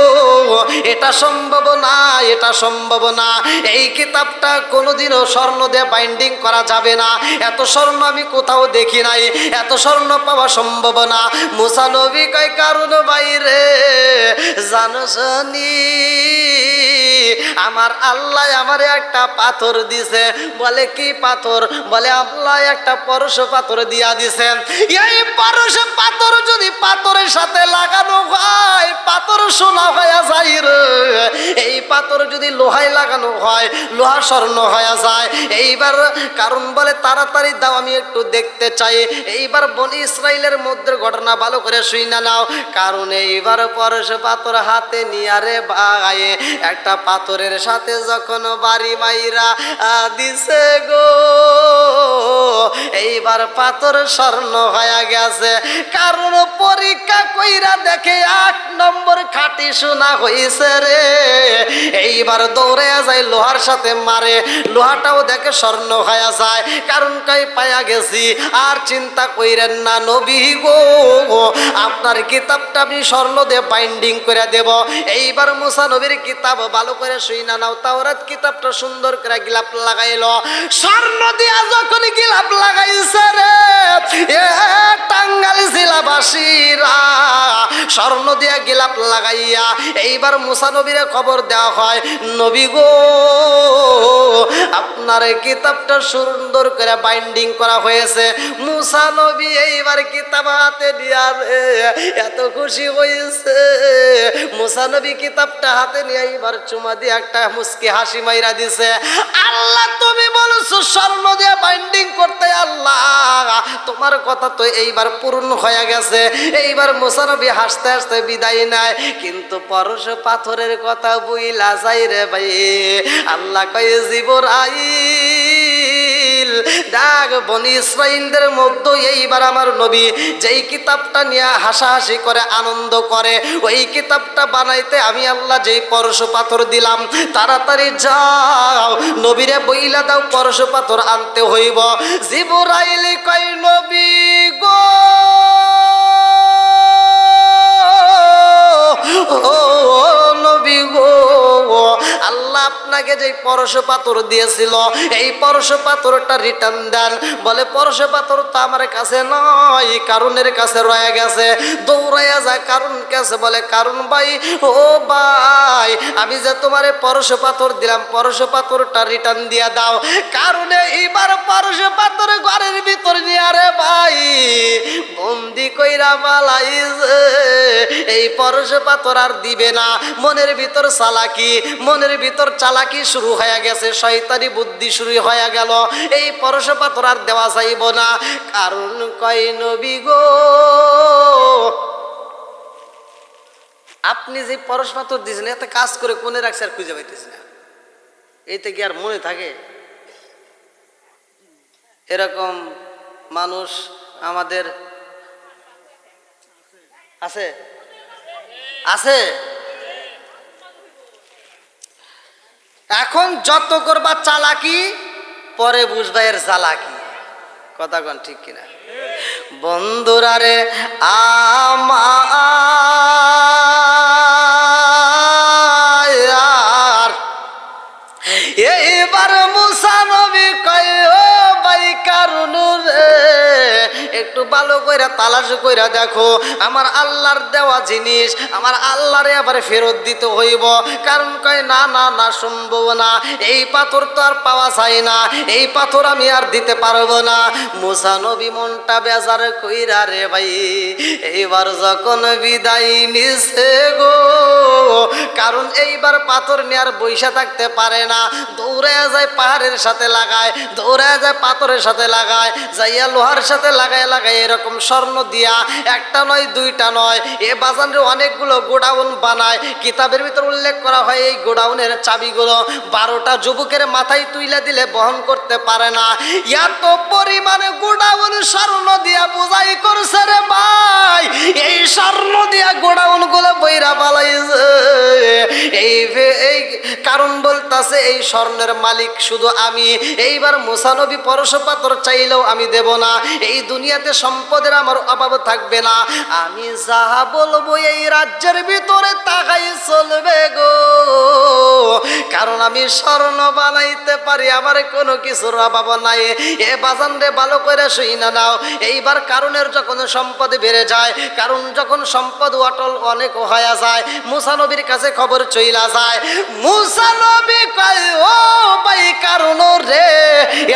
এটা সম্ভব না, এটা সম্ভব না, এই কিতাবটা কোনোদিনও স্বর্ণ দিয়ে বাইন্ডিং করা যাবে যাবে না, এত স্বর্ণ আমি কোথাও দেখি নাই, এত স্বর্ণ পাওয়া সম্ভব না। মুসা নবী কয় কারণ বাইরে জানোস নি, আমার আল্লাহ আমারে একটা পাথর দিছে। বলে কি পাথর? বলে আল্লাহ একটা পরশ পাথর দিয়া দিছেন। এই পরশ পাথর যদি পাথরের সাথে লাগানো হয় পাথর সোনা হয়ে যায় রে। এই পাথর যদি লোহায় লাগানো হয় লোহা স্বর্ণ হয়ে যায়। এইবার কারণ বলে তাড়াতাড়ি দাও আমি একটু দেখতে চাই। এইবার বনি ইসরাইলের মধ্যে ঘটনা ভালো করে শুইনা নাও। কারণ এইবার পরশ পাথর হাতে নিয়ে রে ভাই একটা পাথরের সাথে যখন বাড়ি মাইরা দিছে গো, এইবার পাথর স্বর্ণ হয়ে গেছে। কারণ পরীক্ষা কইরা দেখে 8 নম্বর খাঁটি সোনা হইছে রে। এইবার দৌড়ে যায় লোহার সাথে মারে, লোহাটাও দেখে স্বর্ণ হয়ে যায়। কারণ কই পায়া গেছি। আর চিন্তা কইরেন না নবী গো, আপনার কিতাবটা আমি স্বর্ণ দিয়ে বাইন্ডিং করে দেব। এইবার মুসা নবীর কিতাব ভালো করে শুইনা নাও। তাওরাত কিতাবটা সুন্দর করে গিলাপ লাগাইলো। স্বর্ণ দিয়া যখন গিলাপ লাগাইছে রে এ টাঙ্গাইল জেলাবাসীরা স্বর্ণ দিয়া গিলাপ লাগাইয়া এইবার মুসা নবীরে খবর দেওয়া হয়, নবী গো আপনার কিতাবটা সুন্দর করে বাইন্ডিং করা হয়েছে। মুসা নবী এইবার কিতাব হাতে নিয়ে এত খুশি হয়েছে। মুসা নবী কিতাবটা হাতে নিয়ে এইবার চুমা দিয়ে একটা মুস্কি হাসি মাইরা দিছে। আল্লাহ তুমি বলছো স্বর্ণ দিয়ে বাইন্ডিং করতে, আল্লাহ তোমার কথা তো এইবার পূর্ণ হয়ে গেছে। এইবার মুসা নবী হাসতে হাসতে বিদায় নেয়। কিন্তু পরশ পাথরের কথা বুইলা যাই রে ভাই। আল্লাহ কয়ে জিবরাইল দেখ বনি ইসরাইলদের মধ্যে এইবার আমার নবী যেই কিতাবটা নিয়ে হাসাহাসি করে আনন্দ করে ওই কিতাবটা বানাইতে আমি আল্লাহ যেই পরশ পাথর দিলাম, তাড়াতাড়ি যাও নবীরে বইলা দাও পরশ পাথর আনতে হইব। জিবরাইল কয় নবী গো ও নবী গো, আল্লাহ আপনাকে যে পরশ পাথর দিয়েছিল এই পরশ পাথরটা রিটার্ন দেন। বলে পরশ পাথর তো আমার কাছে নয়, কারণের কাছে রয়ে গেছে। দৌড়াইয়া যায় কারণ কাছে। বলে কারণ ভাই ও ভাই আমি যে তোমারে পরশ পাথর দিলাম পরশ পাথরটা রিটার্ন দিয়া দাও। কারণে এইবার পরশ পাথর ঘরের ভিতর নিয়ে আরে ভাই বন্দি কইরা পালাইছে। এই পরশ পাথর আর দিবে না। মনের ভিতর চালাকি, মনের ভিতর চালাকি শুরু হয়ে গেছে, শয়তানি বুদ্ধি শুরু হয়ে গেল। এই পরশ পাথর আর দেওয়া যাইব না। কারণ কয় নবী গো আপনি যে পরশ পাথর দিয়েছেন এতে কাজ করে কোনে রাখছে আর খুঁজে পাইতেছি না। এইতে কি আর মনে থাকে? এরকম মানুষ আমাদের আছে আছে। এখন যত করবা চালাকি পরে বুঝবা এর চালাকি। কথা কন ঠিক কিনা? বন্ধুরা রে আমার এইবার মুসা নবী কয় ও ভাই কারণ রে একটু ভালো কইরা তালাশ কইরা দেখো আমার আল্লাহর দেওয়া জিনিস আমার আল্লাহরে আবার ফেরত দিতে হইব। কারণ কয় না না না সম্ভব না, এই পাথর তো আর পাওয়া যায় না, এই পাথর আমি আর দিতে পারবো না। মুসা নবী মনটা বেজার কইরা রে ভাই এইবার যখন বিদায় নিছে গো, কারণ এইবার পাথর নিয়ে আর বইসা থাকতে পারে না। দৌড়ে যায় পাহাড়ের সাথে লাগায়, দৌড়ে যায় পাথরের সাথে লাগায়, যাইয়া লোহার সাথে লাগায় লাগায় এরকম স্বর্ণ দিয়া একটা নয় দুইটা নয় এ বাজারে অনেকগুলো গোডাউন বানায়। কিতাবের ভিতর উল্লেখ করা হয় এই গোডাউনের চাবিগুলো 12টা যুবকের মাথায় তুইলা দিলে বহন করতে পারে না। এত পরিমাণে গোডাউন স্বর্ণ দিয়া বোঝাই করছে রে ভাই। এই স্বর্ণ দিয়া গোডাউন গুলো বইরা পালাইছে। এই কারণ বলতাছে এই এই স্বর্ণের মালিক শুধু আমি। এইবার মুসা নবী পরশ পাথর চাইলেও আমি দেব না। এই দুনিয়াতে সম্পদের আমার অভাব থাকবে না। আমি যাহা বলবো এই রাজ্যের ভিতরে তাকাই চলবে গো, কারণ আমি স্বর্ণ বানাইতে পারি, আমার কোনো কিছুর অভাব নাই। এ বাজান রে ভালো করে শুই না নাও। এইবার কারণের যখন সম্পদ বেড়ে যায়, কারণ যখন সম্পদ অটল অনেক হয়ে যায়, মুসা নবীর কাছে খবর চইলা যায়। মুসা নবী কয়, ও ভাই কারণ রে,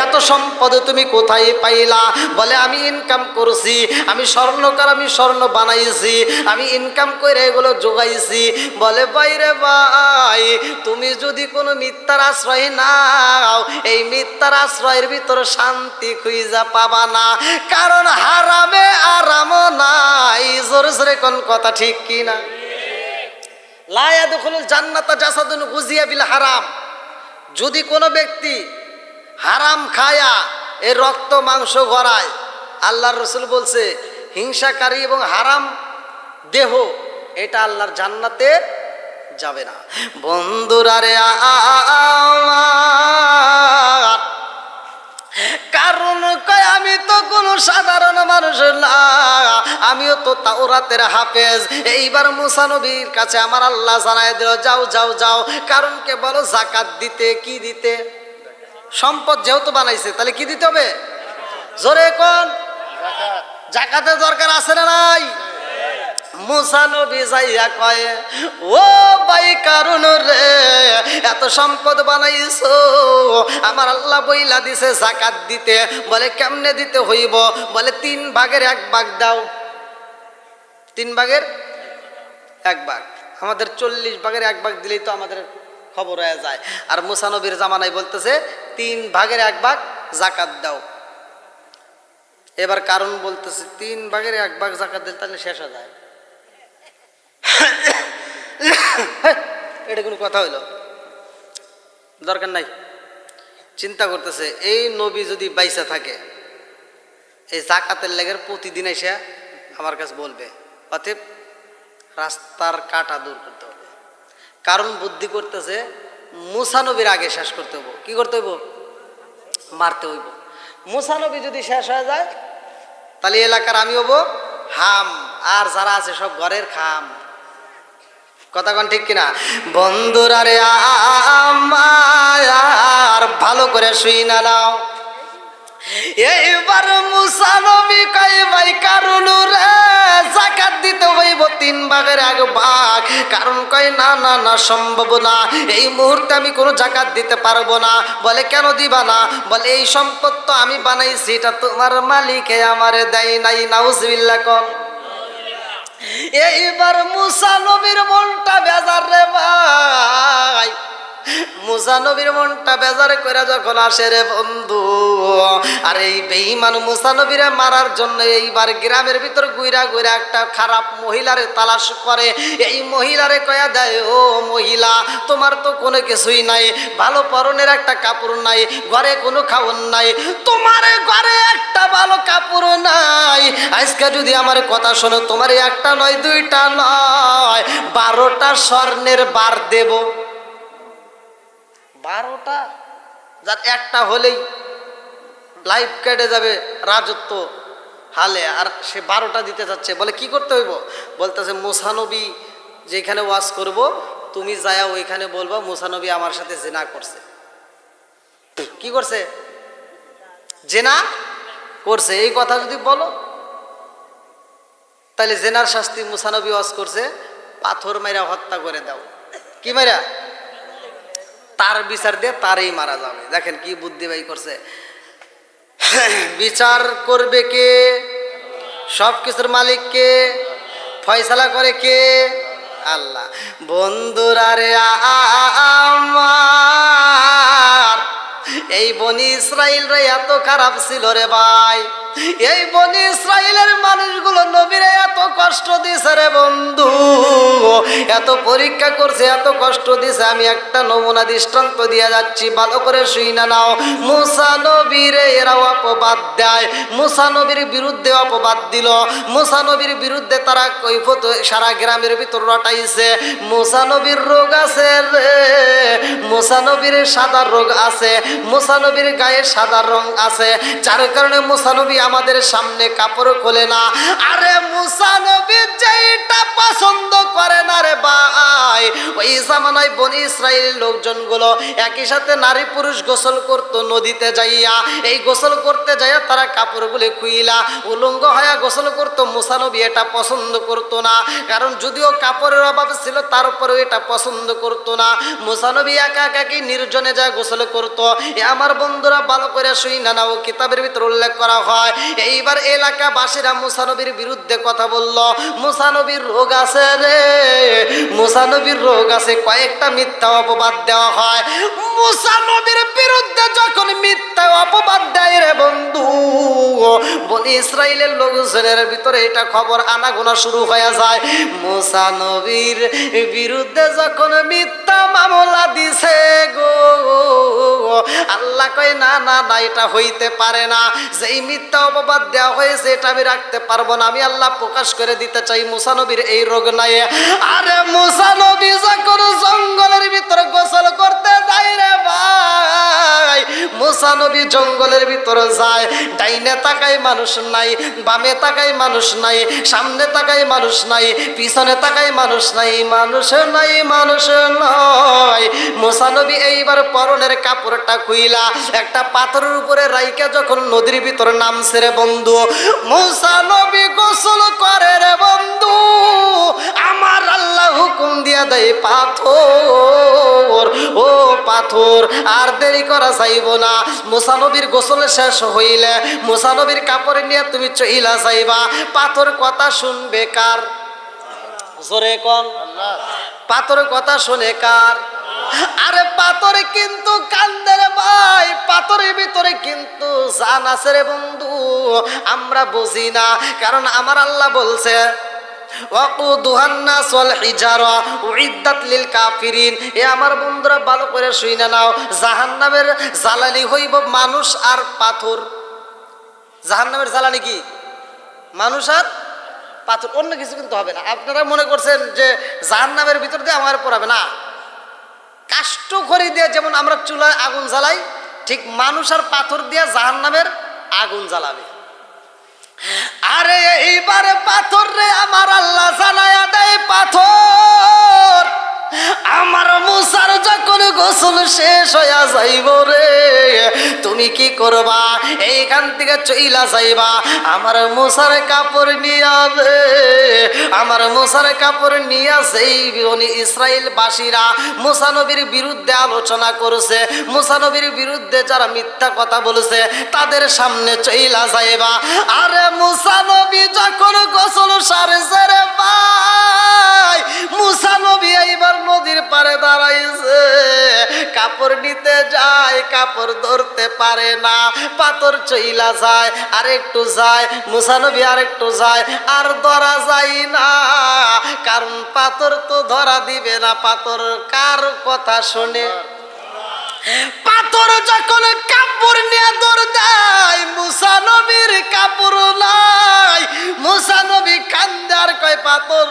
এত সম্পদ তুমি কোথায় পাইলা? বলে আমি ইনকাম করছি, আমি স্বর্ণকার, আমি স্বর্ণ বানাইছি, আমি ইনকাম করে এগুলো জোগাইছি। বলে ভাই রে ভাই, তুমি যদি কোনো মিথ্যার আশ্রয় নাও, এই মিথ্যার আশ্রয়ের ভিতর শান্তি খুঁজা পাবা না, কারণ হারামে আরাম নাই। জোরে জোরে কোন কথা ঠিক কি না? লা ইয়াদখুলুল জান্নাতা জাসাদুন গুজিয়া বিল হারাম। যদি কোনো ব্যক্তি হারাম খায়া এই রক্ত মাংস গড়ায়, আল্লাহর রাসূল বলছে হিংসাকারী এবং হারাম দেহ এটা আল্লাহর জান্নাতে যাবে না। বন্ধুরা রে আমার, কারণ কয় আমি তো কোনো সাধারণ মানুষ না, আমিও তো তাওরাতের হাফেজ। এইবার মুসা নবীর কাছে আমার আল্লাহ জানায় দিল, যাও যাও যাও, কারণকে বলো যাকাত দিতে। কি দিতে? সম্পদ যেহেতু বানাইছে তাহলে কি দিতে হবে? জোরে কোন? যাকাতের দরকার আছে না নাই? মুসা নবী যাইয়া কয়, ও ভাই কারণ রে, এত সম্পদ বানাইছো, আমার আল্লাহ বইলা দিছে যাকাত দিতে। বলে কেমনে দিতে হইব? বলে 3 ভাগের 1 ভাগ দাও। 3 ভাগের 1 ভাগ, আমাদের 40 ভাগের 1 ভাগ দিলেই তো আমাদের খবর হয়ে যায়। আর মুসা নবীর জামানায় বলতেছে 3 ভাগের 1 ভাগ যাকাত দাও। এবার কারণ বলতেছে 3 ভাগের 1 ভাগ যাকাত দিলে তাহলে শেষ হয়ে যায়। এটা কোনো কথা হইল? দরকার নাই। চিন্তা করতেছে এই নবী যদি বাইসা থাকে, এই যাকাতের লেগের প্রতিদিন এসে আমার কাছে বলবে, অতএব রাস্তার কাটা দূর করতে হবে। কারণ বুদ্ধি করতেছে মুসা নবীর আগে শেষ করতে হইব। কি করতে হইব? মারতে হইব। মুসা নবী যদি শেষ হয়ে যায় তাহলে এলাকার আমি হব হাম, আর যারা আছে সব ঘরের খাম। কথা কোন ঠিক কিনা? বন্ধুরা রে আমার, ভালো করে শুই না নাও। এইবার মুসা নবী কয়, ভাই কারণ রে যাকাত দিতে হইব 3 ভাগের 1 ভাগ। কারণ কয় না না না, সম্ভব না, এই মুহূর্তে আমি কোনো যাকাত দিতে পারবো না। বলে কেন দিবা না? বলে এই সম্পদ তো আমি বানাইছি, এটা তোমার মালিকে আমারে দেয় নাই। নাউজুবিল্লাহ কোন? এইবার মুসা নবীর মনটা বেজার রে ভাই। মুসা নবীর মনটা বেজার করে যখন আসে রে বন্ধু, আর এই বেঈমান মুসা নবীরে মারার জন্য এইবার গ্রামের ভিতর ঘুরা ঘুরা একটা খারাপ মহিলারে তালাশ করে। এই মহিলারে কয়া দেয়, ও মহিলা, তোমার তো কোনো কিছুই নাই, ভালো পরনের একটা কাপড় নাই, ঘরে কোনো খাওয়ার নাই, তোমার ঘরে একটা ভালো কাপড় নাই। আজকে যদি আমার কথা শোনো, তোমার একটা নয়, 2টা নয়, 12টা স্বর্ণের বার দেব। 12টা, যার একটা হলেই লাইফ কেটে যাবে রাজত্ব হালে, আর সে 12টা দিতে যাচ্ছে। বলে কি করতে হইব? বলতেছে মুসা নবী যেখানে ওয়াজ করব, তুমি যায়া ওইখানে বলবা মুসা নবী আমার সাথে জিনা করছে। কি করছে? জিনা করছে। এই কথা যদি বলো তাহলে জেনার শাস্তি মুসা নবী ওয়াজ করছে, পাথর মাইরা হত্যা করে দাও। কি মাইরা? তার বিচার দিয়ে তারই মারা যাবে। দেখেন কি বুদ্ধি বাই করছে। বিচার করবে কে? সব কিছুর মালিক কে? ফয়সালা করে কে? আল্লাহ। বন্ধুরা রে আমার, এই বনি ইসরাইল রে এত খারাপ ছিল রে ভাই। এই বনি ইসরাইলের মানুষগুলো নবীরে এত কষ্ট দিছে রে বন্ধু, এত পরীক্ষা করছে, এত কষ্ট দিছে। আমি একটা নমুনা দৃষ্টান্ত দিয়ে যাচ্ছি, ভালো করে শুই না নাও। মুসা নবীরে এরাও অপবাদ দেয়, মুসা নবীর বিরুদ্ধে অপবাদ দিল, মুসা নবীর বিরুদ্ধে তারা কৈফত সারা গ্রামের ভিতর রটাইছে। মুসা নবীর রোগ আছে রে, মুসা নবীর সাদা রোগ আছে, মুসা নবীর গায়ে সাদা রং আছে, যার কারণে মুসা নবী আমাদের সামনে কাপড় খোলে না। আরে মুসা নবী যেটা পছন্দ করে না রে ভাই, ওই জামানায় বনি ইসরাইলের লোকজনগুলো একই সাথে নারী পুরুষ গোসল করতো নদীতে যাইয়া। এই গোসল করতে যাইয়া তারা কাপড়গুলি খুইলা উলঙ্গ হয়ে গোসল করতো। মুসা নবী এটা পছন্দ করতো না, কারণ যদিও কাপড়ের অভাব ছিল তারপরেও এটা পছন্দ করতো না। মুসা নবী একা একাকি নির্জনে যায় গোসল করতো। আমার বন্ধুরা ভালো করে শুই না নাও, কিতাবের ভিতর উল্লেখ করা হয় এইবার এলাকাবাসীরা মুসা নবীর বিরুদ্ধে কথা বলল। মুসা নবীর রোগ আছে রে, মুসা নবীর রোগ আছে, কয়েকটা মিথ্যা অপবাদ দেওয়া হয়। মুসা নবীর বিরুদ্ধে যখন মিথ্যা অপবাদ দেয় রে বন্ধু, বনি ইসরাইলের লোকজনের ভিতরে এটা খবর আনাগোনা শুরু হয়ে যায়। মুসা নবীর বিরুদ্ধে যখন মিথ্যা মামলা দিছে গো, আল্লাহ কয় না না না, এটা হইতে পারে না। যেই মিথ্যা অপবাদ দেওয়া হয়েছে এটা আমি রাখতে পারবো না, আমি আল্লাহ প্রকাশ করে দিতে চাই মুসা নবীর এই রোগ নাই। আরে মুসা নবী যখন জঙ্গলের ভিতরে গোসল করতে যায় রে ভাই, মুসা নবী জঙ্গলের ভিতরে যায়, ডাইনে তাকায় মানুষ নাই, বামে তাকায় মানুষ নাই, সামনে তাকায় মানুষ নাই, পিছনে তাকায় মানুষ নাই, মানুষ নাই, মানুষ নয়। মুসা নবী এইবার পরনের কাপড়টা খুইলা একটা পাথরের উপরে রাইকা যখন নদীর ভিতরে নামছে রে বন্ধু, মুসা নবী গোসল করে রে বন্ধু, আমার আল্লাহ হুকুম দিয়া দেয় পাথর, ও পাথর আর দেরি করা যাইব না। মুসা নবীর গোসল শেষ হইলে মুসা নবীর কাপড় নিয়ে তুমি চইলা যাইবা। পাথর কথা শুনবে কার? জোরে কোন? পাথর কথা শুনে কার? আরে পাথরে কিন্তু কান্দের ভাই, পাথরের ভিতরে কিন্তু জান আছে রে বন্ধু, আমরা বুঝি না। কারণ আমার আল্লাহ বলছে এ আমার বন্ধুরা ভালো করে শুই না নাও, জাহান্নামের জ্বালানি হইব মানুষ আর পাথর। জাহান্নামের জ্বালানি কি? মানুষ আর পাথর, অন্য কিছু কিন্তু হবে না। আপনারা মনে করছেন যে জাহান্নামের ভিতর দিয়ে আমার পড়াবে না, কাষ্ঠ খড়ি দিয়ে যেমন আমরা চুলায় আগুন জ্বালাই, ঠিক মানুষ আর পাথর দিয়ে জাহান্নামের আগুন জ্বালাবে। আরে এইবারে পাথর রে আমার আল্লাহ জানায়া দেয় পাথর, আমার মুসার যখন গোসল শেষ হইয়া যাইব রে, তুমি কি করবা? এইখান থেকে চইলা যাইবা, আমার মুসার কাপড় নিয়া রে, আমার মুসার কাপড় নিয়া যেই বনি ইসরাইল বাসীরা মুসা নবীর বিরুদ্ধে আলোচনা করছে, মুসা নবীর বিরুদ্ধে যারা মিথ্যা কথা বলেছে তাদের সামনে চইলা যাইবা। আরে মুসা নবী যখন গোসল সারছে রে ভাই, মুসা নবী এইবার নদীর পারে দাঁড়াইছে, কাপড় নিতে যায়, কাপড় ধরতে পারে না, পাথর চইলা যায়, আরেকটু যায়, মুসা নবী আরেকটু যায়, আর ধরা যায় না, কারণ পাথর তো ধরা দিবে না। পাথর কার কথা শোনে? পাথর যখন কাপড় নিয়ে দৌড় দেয়, মুসা নবীর কাপড় নাই, মুসা নবী কান্দে আর কয় পাথর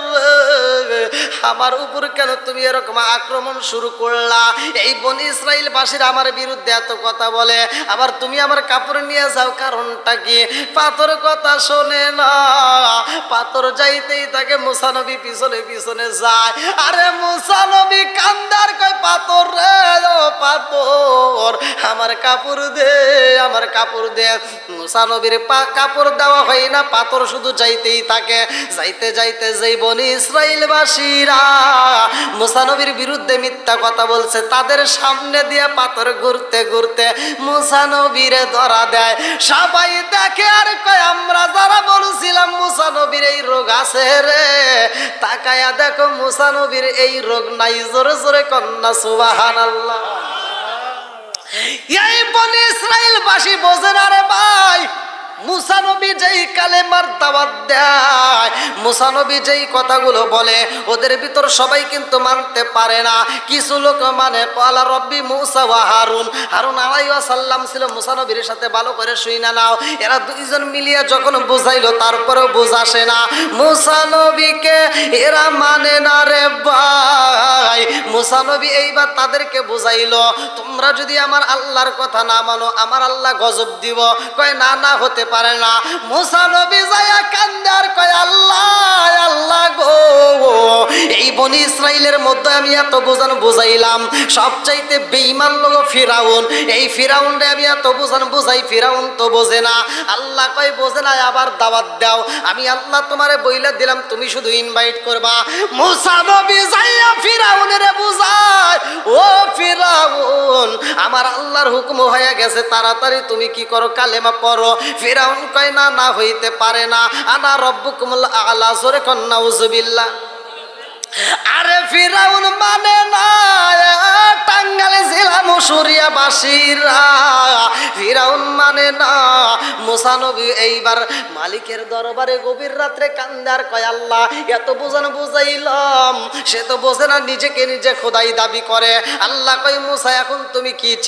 আমার উপর কেন তুমি এরকম আক্রমণ শুরু করলা? এই বনি ইসরাইল বাসীর আমার বিরুদ্ধে এত কথা বলে, আবার তুমি আমার কাপড় নিয়ে যাও, কারণটা কি? পাথর কথা শোনে না, পাথর যাইতেই তাকে মুসা নবী পিছনে পিছনে যায়। আরে মুসা নবী কান্দে আর কয় পাথর রে, ও পাথর আমার কাপড় দে, আমার কাপড় দে। মুসা নবীর কাপড় দেওয়া হয় না, পাথর শুধু যাইতেই থাকে। যাইতে যাইতে যেই বনি ইসরাইলবাসীরা মুসা নবীর বিরুদ্ধে মিথ্যা কথা বলছে তাদের সামনে দিয়ে পাথর ঘুরতে ঘুরতে মুসা নবীরে ধরা দেয়। সবাই দেখে আর কয় আমরা যারা বলছিলাম মুসা নবীর এই রোগ আছে রে, তাকায়া দেখো মুসা নবীর এই রোগ নাই। জোরে জোরে কন্যা সুবহানাল্লাহ। এই বনি ইসরাইলবাসী বোঝে না রে ভাই, মুসা নবী যেই কালেমার দাওয়াত দেয়, মুসা নবী যেই কথাগুলো বলে ওদের ভিতর সবাই কিন্তু মানতে পারে না, কিছু লোক মানে ক্বালা রব্বি মুসা ওয়া হারুন। হারুন আলাইহিস সালাম ছিল মুসা নবীর সাথে, ভালো করে শুইনা নাও। এরা দুইজন মিলিয়ে যখন বুঝাইলো তারপরেও বুঝাসে না, মুসা নবীকে এরা মানে না রে ভাই। মুসা নবী এইবার তাদেরকে বুঝাইলো, তোমরা যদি আমার আল্লাহর কথা না মানো আমার আল্লাহ গজব দিব। কয় না না হতে পারে না। মুসা নবী যায়া কান্দে আর কয় আল্লাহ আল্লাহ গো, এই বনি ইসরাইলের মধ্যে আমি এত বুঝাইলাম, সবচাইতে বেঈমান লোক ফিরাউন, এই ফিরাউনরে আমি এত বুঝাই, ফিরাউন তো বোঝে না। আল্লাহ কয় বোঝে না, আবার দাওয়াত দাও। আমি আল্লাহ তোমারে বইলা দিলাম, তুমি শুধু ইনভাইট করবা। মুসা নবী যাইয়া ফিরাউনের বুঝায়, ও ফিরাউন আমার আল্লাহর হুকুম হয়ে গেছে, তাড়াতাড়ি তুমি কি করো কালেমা পড়ো। ফিরাউন কয় না না হইতে পারে না, আনা রব্বুকুমুল আলা, জোরে কন নাউজুবিল্লাহ। আরে ফিরাউন মানে না, টাঙ্গাইল জেলা মুসুরিয়া বাসীরা ফিরাউন মানে না। মুসা নবী এইবার মালিকের দরবারে গভীর রাত্রে কান্দার কয় আল্লাহ এত বুঝাইলাম, সে তো বোঝে না, নিজেকে নিজে খোদাই দাবি করে। আল্লাহ কয় মুসা এখন তুমি কি চাও?